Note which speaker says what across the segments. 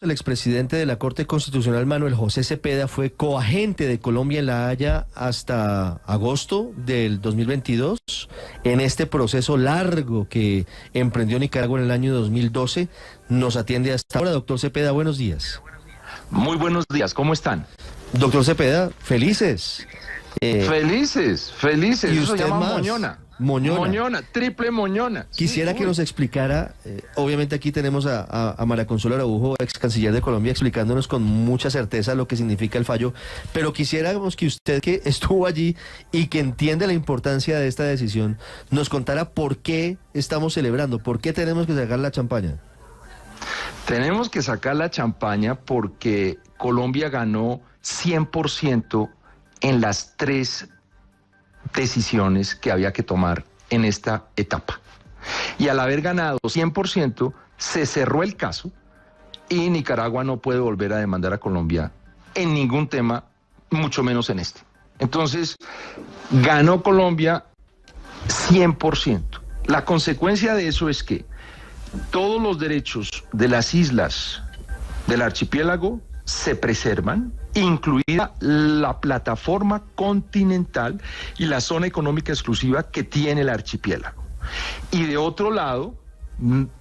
Speaker 1: El expresidente de la Corte Constitucional, Manuel José Cepeda, fue coagente de Colombia en La Haya hasta agosto del 2022. En este proceso largo que emprendió Nicaragua en el año 2012, nos atiende hasta ahora. Doctor Cepeda, buenos días.
Speaker 2: Muy buenos días, ¿cómo están?
Speaker 1: Doctor Cepeda, felices.
Speaker 2: Felices.
Speaker 1: ¿Y
Speaker 2: Eso se
Speaker 1: usted
Speaker 2: llama
Speaker 1: más?
Speaker 2: moñona.
Speaker 1: Moñona.
Speaker 2: Moñona, triple moñona.
Speaker 1: Quisiera que nos explicara, obviamente aquí tenemos a María Consuelo Araujo, ex canciller de Colombia, explicándonos con mucha certeza lo que significa el fallo, pero quisiéramos que usted, que estuvo allí y que entiende la importancia de esta decisión, nos contara por qué estamos celebrando, por qué tenemos que sacar la champaña.
Speaker 2: Tenemos que sacar la champaña porque Colombia ganó 100% en las tres decisiones que había que tomar en esta etapa. Y al haber ganado 100%, se cerró el caso y Nicaragua no puede volver a demandar a Colombia en ningún tema, mucho menos en este. Entonces, ganó Colombia 100%. La consecuencia de eso es que todos los derechos de las islas del archipiélago se preservan, incluida la plataforma continental y la zona económica exclusiva que tiene el archipiélago. Y de otro lado,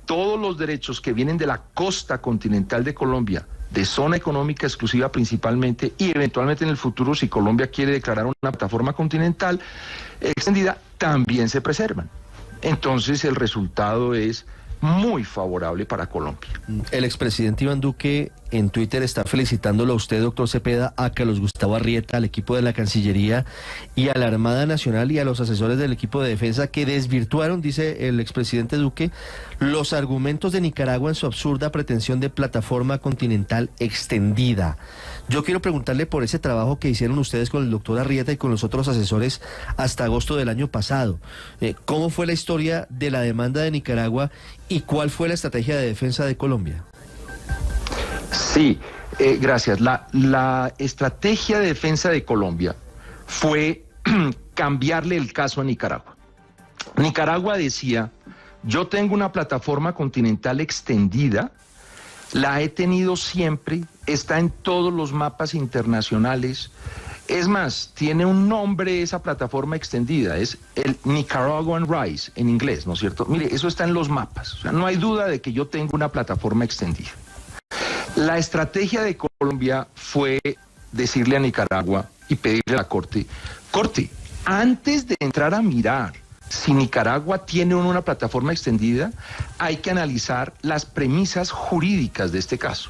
Speaker 2: todos los derechos que vienen de la costa continental de Colombia, de zona económica exclusiva principalmente, y eventualmente en el futuro, si Colombia quiere declarar una plataforma continental extendida, también se preservan. Entonces el resultado es muy favorable para Colombia.
Speaker 1: El expresidente Iván Duque en Twitter está felicitándolo a usted, doctor Cepeda, a Carlos Gustavo Arrieta, al equipo de la Cancillería y a la Armada Nacional y a los asesores del equipo de defensa que desvirtuaron, dice el expresidente Duque, los argumentos de Nicaragua en su absurda pretensión de plataforma continental extendida. Yo quiero preguntarle por ese trabajo que hicieron ustedes con el doctor Arrieta y con los otros asesores hasta agosto del año pasado. ¿Cómo fue la historia de la demanda de Nicaragua y cuál fue la estrategia de defensa de Colombia?
Speaker 2: Sí, gracias. La estrategia de defensa de Colombia fue cambiarle el caso a Nicaragua. Nicaragua decía, yo tengo una plataforma continental extendida, la he tenido siempre, está en todos los mapas internacionales. Es más, tiene un nombre esa plataforma extendida, es el Nicaraguan Rise en inglés, ¿no es cierto? Mire, eso está en los mapas, o sea, no hay duda de que yo tengo una plataforma extendida. La estrategia de Colombia fue decirle a Nicaragua y pedirle a la Corte, antes de entrar a mirar si Nicaragua tiene una plataforma extendida, hay que analizar las premisas jurídicas de este caso.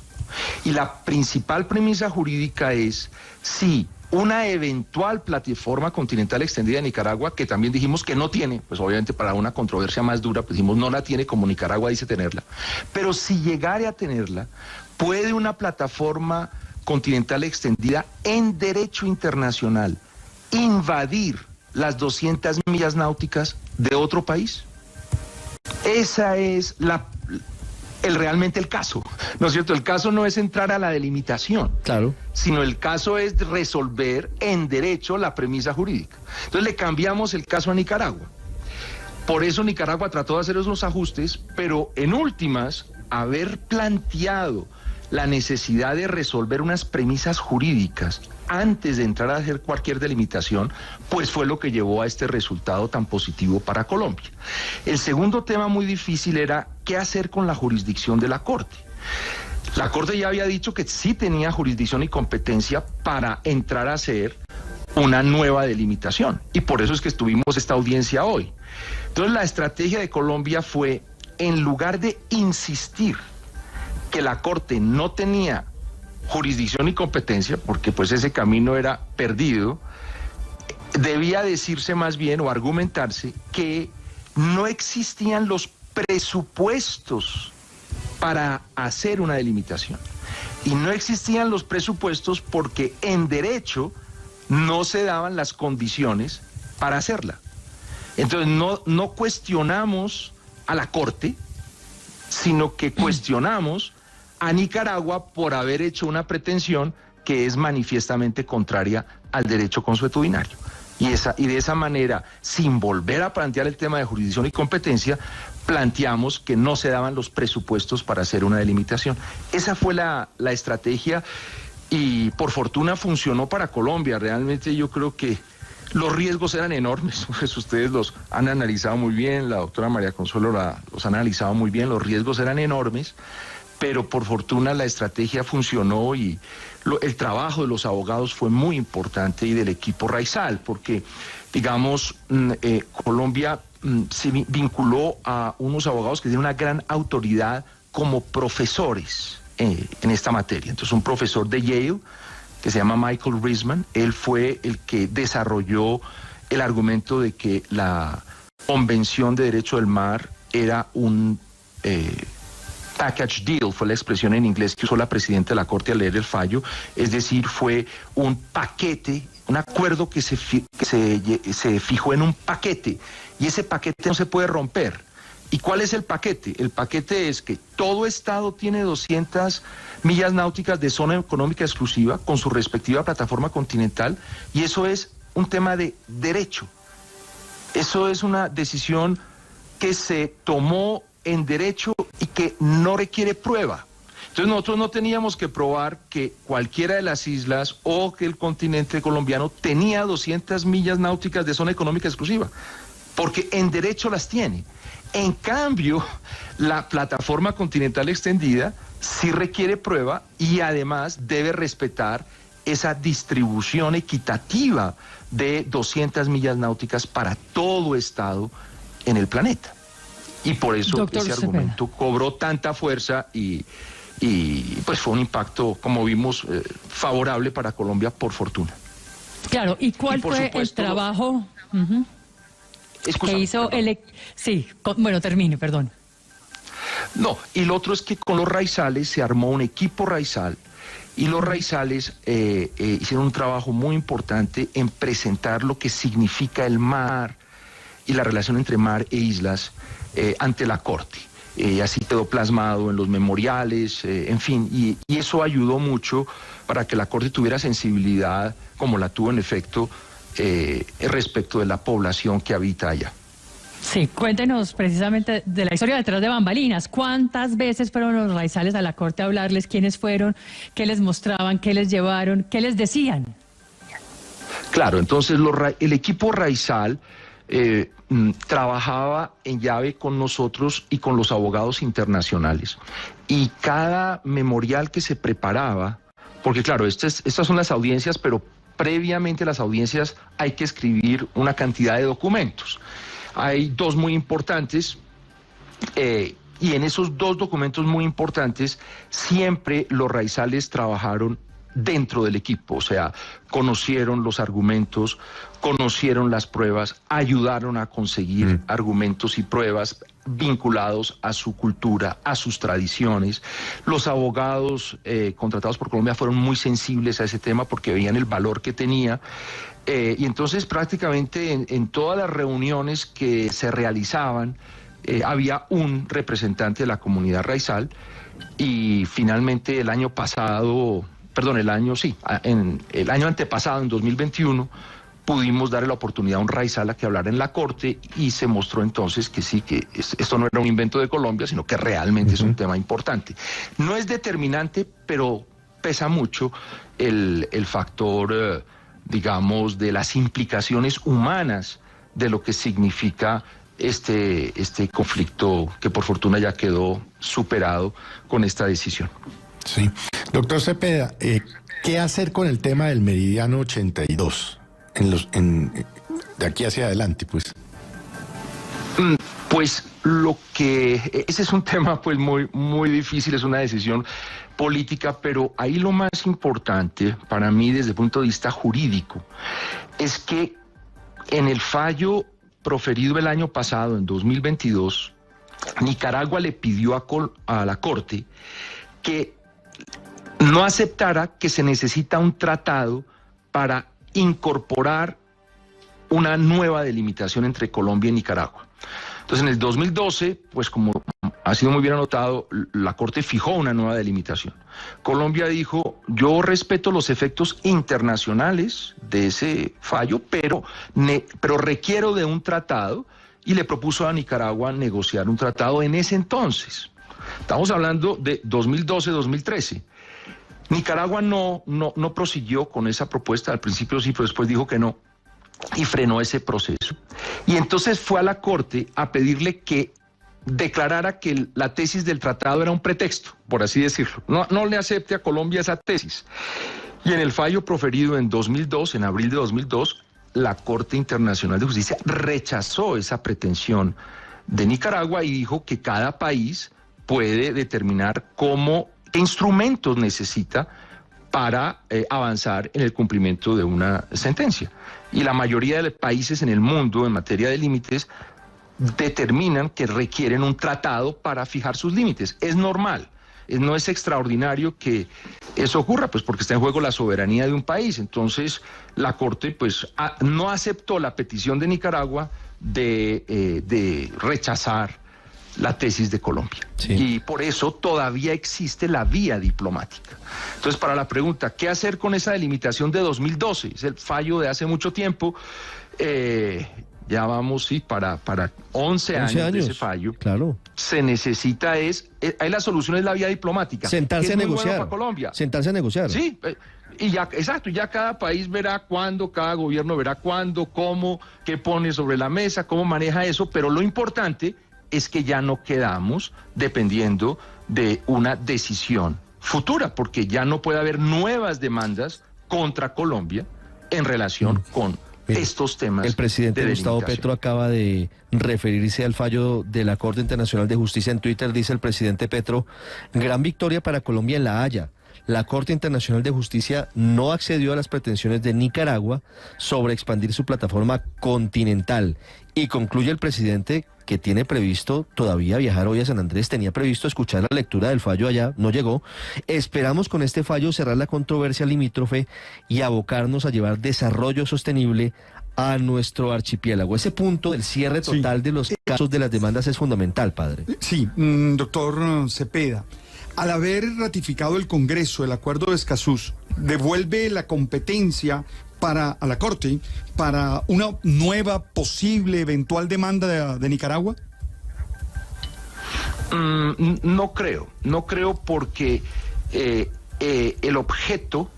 Speaker 2: Y la principal premisa jurídica es si una eventual plataforma continental extendida de Nicaragua, que también dijimos que no tiene, pues obviamente para una controversia más dura, pues dijimos no la tiene como Nicaragua dice tenerla, pero si llegare a tenerla, ¿puede una plataforma continental extendida en derecho internacional invadir las 200 millas náuticas de otro país? Esa es realmente el caso, ¿no es cierto? El caso no es entrar a la delimitación,
Speaker 1: claro,
Speaker 2: sino el caso es resolver en derecho la premisa jurídica. Entonces le cambiamos el caso a Nicaragua. Por eso Nicaragua trató de hacer esos ajustes, pero en últimas, haber planteado la necesidad de resolver unas premisas jurídicas antes de entrar a hacer cualquier delimitación, pues fue lo que llevó a este resultado tan positivo para Colombia. El segundo tema muy difícil era qué hacer con la jurisdicción de la Corte. La Corte ya había dicho que sí tenía jurisdicción y competencia para entrar a hacer una nueva delimitación, y por eso es que tuvimos esta audiencia hoy. Entonces la estrategia de Colombia fue, en lugar de insistir que la Corte no tenía jurisdicción y competencia, porque pues ese camino era perdido, debía decirse más bien o argumentarse que no existían los presupuestos para hacer una delimitación. Y no existían los presupuestos porque en derecho no se daban las condiciones para hacerla. Entonces no cuestionamos a la Corte, sino que cuestionamos a Nicaragua por haber hecho una pretensión que es manifiestamente contraria al derecho consuetudinario. Y de esa manera, sin volver a plantear el tema de jurisdicción y competencia, planteamos que no se daban los presupuestos para hacer una delimitación. Esa fue la estrategia y por fortuna funcionó para Colombia. Realmente yo creo que los riesgos eran enormes, pues ustedes los han analizado muy bien, la doctora María Consuelo los ha analizado muy bien, los riesgos eran enormes, pero por fortuna la estrategia funcionó y el trabajo de los abogados fue muy importante y del equipo Raizal, porque digamos, Colombia se vinculó a unos abogados que tienen una gran autoridad como profesores en esta materia. Entonces un profesor de Yale, que se llama Michael Risman, él fue el que desarrolló el argumento de que la Convención de Derecho del Mar era un package deal, fue la expresión en inglés que usó la presidenta de la Corte al leer el fallo, es decir, fue un paquete, un acuerdo que se fijó en un paquete, y ese paquete no se puede romper. ¿Y cuál es el paquete? El paquete es que todo estado tiene 200 millas náuticas de zona económica exclusiva con su respectiva plataforma continental, y eso es un tema de derecho. Eso es una decisión que se tomó en derecho y que no requiere prueba. Entonces nosotros no teníamos que probar que cualquiera de las islas o que el continente colombiano tenía 200 millas náuticas de zona económica exclusiva, porque en derecho las tiene. En cambio, la plataforma continental extendida sí requiere prueba y además debe respetar esa distribución equitativa de 200 millas náuticas para todo estado en el planeta. Y por eso
Speaker 3: Doctor
Speaker 2: ese argumento cobró tanta fuerza y pues fue un impacto, como vimos, favorable para Colombia, por fortuna.
Speaker 3: Claro, ¿y cuál fue el trabajo que hizo el... Sí, bueno, termine, perdón.
Speaker 2: No, y lo otro es que con los Raizales se armó un equipo Raizal, y los Raizales hicieron un trabajo muy importante en presentar lo que significa el mar y la relación entre mar e islas ante la Corte. Así quedó plasmado en los memoriales, en fin, y eso ayudó mucho para que la Corte tuviera sensibilidad, como la tuvo en efecto, respecto de la población que habita allá.
Speaker 3: Sí, cuéntenos precisamente de la historia detrás de bambalinas. ¿Cuántas veces fueron los Raizales a la Corte a hablarles? ¿Quiénes fueron? ¿Qué les mostraban? ¿Qué les llevaron? ¿Qué les decían?
Speaker 2: Claro, entonces el equipo Raizal trabajaba en llave con nosotros y con los abogados internacionales. Y cada memorial que se preparaba, porque claro, estas son las audiencias, pero previamente a las audiencias hay que escribir una cantidad de documentos. Hay dos muy importantes, y en esos dos documentos muy importantes siempre los Raizales trabajaron dentro del equipo, o sea, conocieron los argumentos, conocieron las pruebas, ayudaron a conseguir argumentos y pruebas vinculados a su cultura, a sus tradiciones. Los abogados contratados por Colombia fueron muy sensibles a ese tema porque veían el valor que tenía. Y entonces prácticamente en todas las reuniones que se realizaban había un representante de la comunidad Raizal, y finalmente el año antepasado, en 2021, pudimos darle la oportunidad a un Raizal a que hablara en la Corte, y se mostró entonces que sí, que esto no era un invento de Colombia, sino que realmente es un tema importante. No es determinante, pero pesa mucho el factor, digamos, de las implicaciones humanas de lo que significa este conflicto, que por fortuna ya quedó superado con esta decisión.
Speaker 4: Sí. Doctor Cepeda, ¿qué hacer con el tema del meridiano 82 de aquí hacia adelante, pues?
Speaker 2: Pues ese es un tema pues muy difícil, es una decisión política, pero ahí lo más importante para mí desde el punto de vista jurídico es que en el fallo proferido el año pasado, en 2022, Nicaragua le pidió a la Corte que no aceptara que se necesita un tratado para incorporar una nueva delimitación entre Colombia y Nicaragua. Entonces, en el 2012, pues como ha sido muy bien anotado, la Corte fijó una nueva delimitación. Colombia dijo, yo respeto los efectos internacionales de ese fallo, pero requiero de un tratado, y le propuso a Nicaragua negociar un tratado en ese entonces. Estamos hablando de 2012-2013. Nicaragua no prosiguió con esa propuesta, al principio sí, pero después dijo que no, y frenó ese proceso. Y entonces fue a la Corte a pedirle que declarara que la tesis del tratado era un pretexto, por así decirlo. No le acepte a Colombia esa tesis. Y en el fallo proferido en 2002, en abril de 2002, la Corte Internacional de Justicia rechazó esa pretensión de Nicaragua y dijo que cada país puede determinar qué instrumentos necesita para avanzar en el cumplimiento de una sentencia. Y la mayoría de países en el mundo en materia de límites determinan que requieren un tratado para fijar sus límites. Es normal, no es extraordinario que eso ocurra, pues porque está en juego la soberanía de un país. Entonces la Corte pues no aceptó la petición de Nicaragua de rechazar la tesis de Colombia. Sí. Y por eso todavía existe la vía diplomática. Entonces, para la pregunta, ¿qué hacer con esa delimitación de 2012? Es el fallo de hace mucho tiempo. Ya vamos, sí, para 11 años de ese fallo.
Speaker 1: Claro.
Speaker 2: Se necesita ahí la solución es la vía diplomática.
Speaker 1: Sentarse a negociar.
Speaker 2: Bueno para Colombia.
Speaker 1: Sentarse a negociar.
Speaker 2: Sí, y ya, exacto, ya cada país verá cuándo, cada gobierno verá cuándo, cómo, qué pone sobre la mesa, cómo maneja eso, pero lo importante es que ya no quedamos dependiendo de una decisión futura, porque ya no puede haber nuevas demandas contra Colombia en relación con estos temas.
Speaker 1: El presidente Gustavo Petro acaba de referirse al fallo de la Corte Internacional de Justicia en Twitter. Dice el presidente Petro: gran victoria para Colombia en La Haya. La Corte Internacional de Justicia no accedió a las pretensiones de Nicaragua sobre expandir su plataforma continental. Y concluye el presidente que tiene previsto todavía viajar hoy a San Andrés, tenía previsto escuchar la lectura del fallo allá, no llegó. Esperamos con este fallo cerrar la controversia limítrofe y abocarnos a llevar desarrollo sostenible a nuestro archipiélago. Ese punto del cierre total de los casos de las demandas es fundamental, padre.
Speaker 5: Sí, doctor Cepeda. Al haber ratificado el Congreso el acuerdo de Escazú, ¿devuelve la competencia a la Corte para una nueva posible eventual demanda de Nicaragua?
Speaker 2: No creo porque el objeto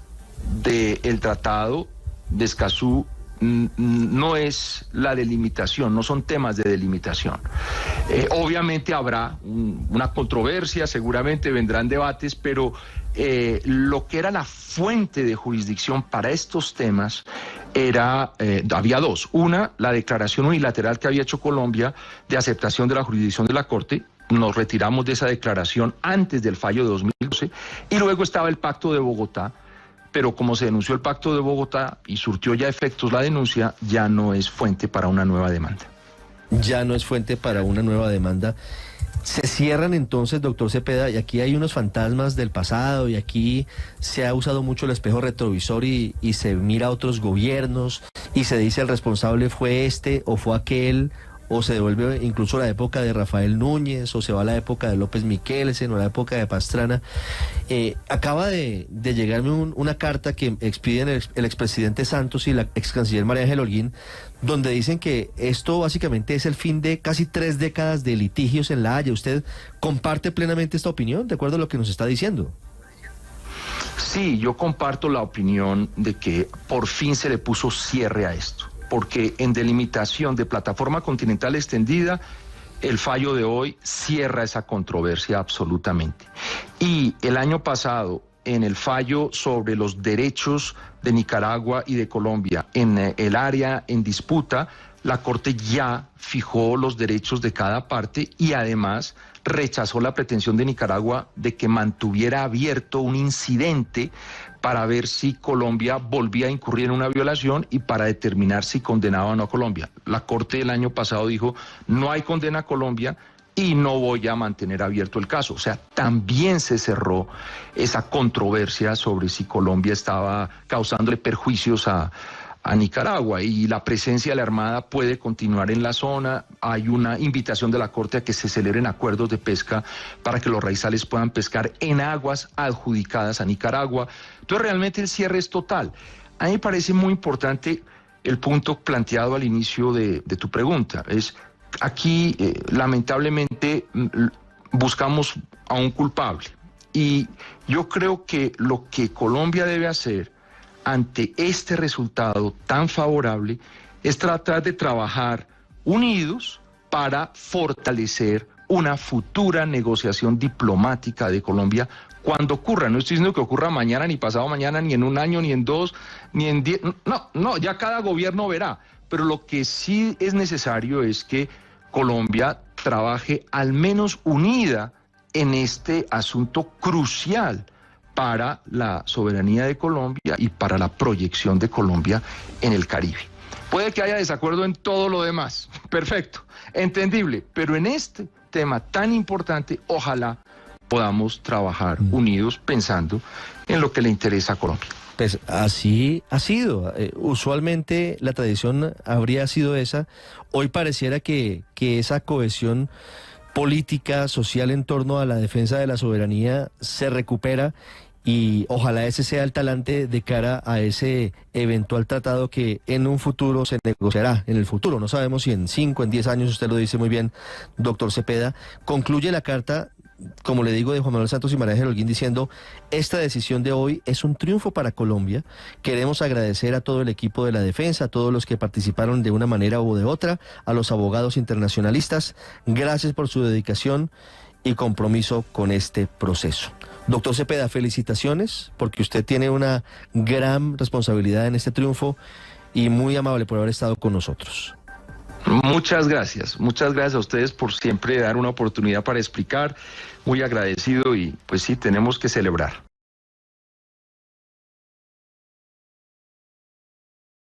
Speaker 2: del tratado de Escazú no es la delimitación, no son temas de delimitación. Obviamente habrá una controversia, seguramente vendrán debates, pero lo que era la fuente de jurisdicción para estos temas había dos. Una, la declaración unilateral que había hecho Colombia de aceptación de la jurisdicción de la Corte. Nos retiramos de esa declaración antes del fallo de 2012, y luego estaba el Pacto de Bogotá. Pero como se denunció el Pacto de Bogotá y surtió ya efectos la denuncia, ya no es fuente para una nueva demanda.
Speaker 1: Ya no es fuente para una nueva demanda. Se cierran entonces, doctor Cepeda, y aquí hay unos fantasmas del pasado, y aquí se ha usado mucho el espejo retrovisor y se mira a otros gobiernos y se dice el responsable fue este o fue aquel, o se devuelve incluso a la época de Rafael Núñez, o se va a la época de López Miquelsen, o a la época de Pastrana. Acaba de llegarme una carta que expiden el expresidente Santos y la excanciller María Ángel Holguín, donde dicen que esto básicamente es el fin de casi 3 décadas de litigios en La Haya. ¿Usted comparte plenamente esta opinión, de acuerdo a lo que nos está diciendo?
Speaker 2: Sí, yo comparto la opinión de que por fin se le puso cierre a esto, porque en delimitación de plataforma continental extendida, el fallo de hoy cierra esa controversia absolutamente. Y el año pasado, en el fallo sobre los derechos de Nicaragua y de Colombia en el área en disputa, la Corte ya fijó los derechos de cada parte y además rechazó la pretensión de Nicaragua de que mantuviera abierto un incidente para ver si Colombia volvía a incurrir en una violación y para determinar si condenaba o no a Colombia. La Corte el año pasado dijo, no hay condena a Colombia y no voy a mantener abierto el caso. O sea, también se cerró esa controversia sobre si Colombia estaba causándole perjuicios a Nicaragua, y la presencia de la Armada puede continuar en la zona. Hay una invitación de la Corte a que se celebren acuerdos de pesca para que los raizales puedan pescar en aguas adjudicadas a Nicaragua. Entonces realmente el cierre es total. A mí me parece muy importante el punto planteado al inicio de tu pregunta, es aquí lamentablemente buscamos a un culpable. Y yo creo que lo que Colombia debe hacer ante este resultado tan favorable es tratar de trabajar unidos para fortalecer una futura negociación diplomática de Colombia cuando ocurra. No estoy diciendo que ocurra mañana, ni pasado mañana, ni en un año, ni en 2, ni en 10. No, ya cada gobierno verá. Pero lo que sí es necesario es que Colombia trabaje al menos unida en este asunto crucial para la soberanía de Colombia y para la proyección de Colombia en el Caribe. Puede que haya desacuerdo en todo lo demás, perfecto, entendible, pero en este tema tan importante, ojalá podamos trabajar unidos pensando en lo que le interesa a Colombia.
Speaker 1: Pues así ha sido. Usualmente la tradición habría sido esa. Hoy pareciera que esa cohesión política, social en torno a la defensa de la soberanía se recupera y ojalá ese sea el talante de cara a ese eventual tratado que en un futuro se negociará. En el futuro, no sabemos si en 5, en 10 años, usted lo dice muy bien, doctor Cepeda. Concluye la carta, como le digo, de Juan Manuel Santos y María Ángel Holguín diciendo: esta decisión de hoy es un triunfo para Colombia. Queremos agradecer a todo el equipo de la defensa, a todos los que participaron de una manera u de otra, a los abogados internacionalistas. Gracias por su dedicación y compromiso con este proceso. Doctor Cepeda, felicitaciones, porque usted tiene una gran responsabilidad en este triunfo y muy amable por haber estado con nosotros.
Speaker 2: Muchas gracias a ustedes por siempre dar una oportunidad para explicar, muy agradecido y pues sí, tenemos que celebrar.